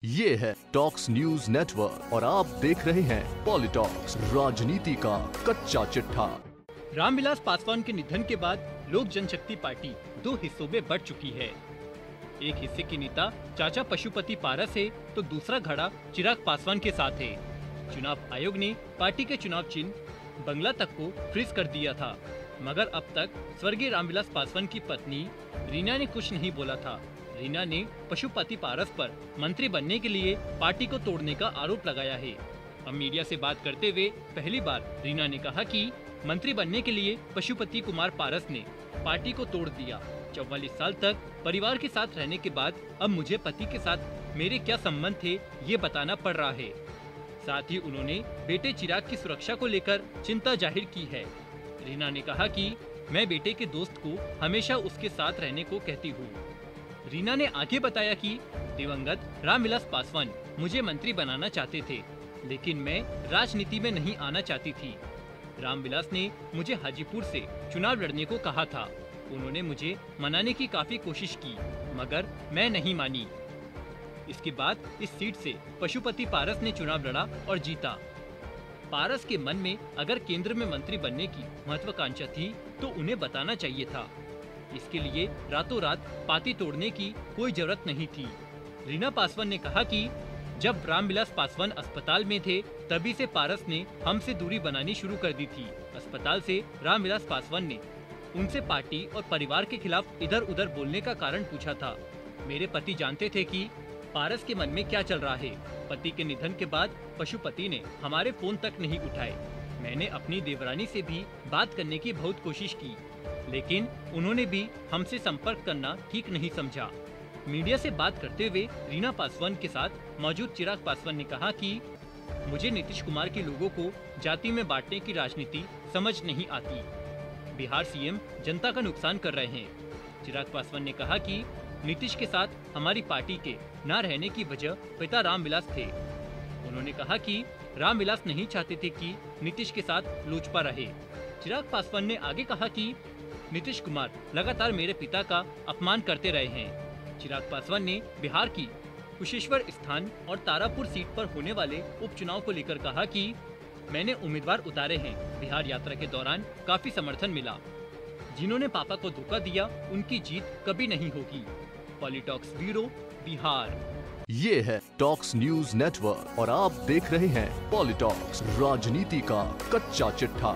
ये है talks news network और आप देख रहे हैं पॉलिटॉक्स, राजनीति का कच्चा चिट्ठा। रामविलास पासवान के निधन के बाद लोक जनशक्ति पार्टी दो हिस्सों में बढ़ चुकी है। एक हिस्से के नेता चाचा पशुपति पारस है तो दूसरा घड़ा चिराग पासवान के साथ है। चुनाव आयोग ने पार्टी के चुनाव चिन्ह बंगला तक को फ्रीज कर दिया था, मगर अब तक स्वर्गीय रामविलास पासवान की पत्नी रीना ने कुछ नहीं बोला था। रीना ने पशुपति पारस पर मंत्री बनने के लिए पार्टी को तोड़ने का आरोप लगाया है। अब मीडिया से बात करते हुए पहली बार रीना ने कहा कि मंत्री बनने के लिए पशुपति कुमार पारस ने पार्टी को तोड़ दिया। 44 साल तक परिवार के साथ रहने के बाद अब मुझे पति के साथ मेरे क्या संबंध थे ये बताना पड़ रहा है। साथ ही उन्होंने बेटे चिराग की सुरक्षा को लेकर चिंता जाहिर की है। रीना ने कहा कि मैं बेटे के दोस्त को हमेशा उसके साथ रहने को कहती हूँ। रीना ने आगे बताया कि दिवंगत रामविलास पासवान मुझे मंत्री बनाना चाहते थे, लेकिन मैं राजनीति में नहीं आना चाहती थी। रामविलास ने मुझे हाजीपुर से चुनाव लड़ने को कहा था। उन्होंने मुझे मनाने की काफी कोशिश की, मगर मैं नहीं मानी। इसके बाद इस सीट से पशुपति पारस ने चुनाव लड़ा और जीता। पारस के मन में अगर केंद्र में मंत्री बनने की महत्वाकांक्षा थी तो उन्हें बताना चाहिए था। इसके लिए रातों रात पार्टी तोड़ने की कोई जरूरत नहीं थी। रीना पासवान ने कहा कि जब रामविलास पासवान अस्पताल में थे तभी से पारस ने हमसे दूरी बनानी शुरू कर दी थी। अस्पताल से रामविलास पासवान ने उनसे पार्टी और परिवार के खिलाफ इधर उधर बोलने का कारण पूछा था। मेरे पति जानते थे कि पारस के मन में क्या चल रहा है। पति के निधन के बाद पशुपति ने हमारे फोन तक नहीं उठाए। मैंने अपनी देवरानी से भी बात करने की बहुत कोशिश की, लेकिन उन्होंने भी हमसे संपर्क करना ठीक नहीं समझा। मीडिया से बात करते हुए रीना पासवान के साथ मौजूद चिराग पासवान ने कहा कि मुझे नीतीश कुमार के लोगों को जाति में बांटने की राजनीति समझ नहीं आती। बिहार सीएम जनता का नुकसान कर रहे हैं। चिराग पासवान ने कहा कि नीतीश के साथ हमारी पार्टी के न रहने की वजह पिता रामविलास थे। उन्होंने कहा कि रामविलास नहीं चाहते थे कि नीतीश के साथ लोजपा रहे। चिराग पासवान ने आगे कहा कि नीतीश कुमार लगातार मेरे पिता का अपमान करते रहे हैं। चिराग पासवान ने बिहार की कुशेश्वर स्थान और तारापुर सीट पर होने वाले उपचुनाव को लेकर कहा कि मैंने उम्मीदवार उतारे हैं। बिहार यात्रा के दौरान काफी समर्थन मिला। जिन्होंने पापा को धोखा दिया उनकी जीत कभी नहीं होगी। पॉलिटॉक्स ब्यूरो, बिहार। ये है टॉक्स न्यूज नेटवर्क और आप देख रहे हैं पॉलिटॉक्स, राजनीति का कच्चा चिट्ठा।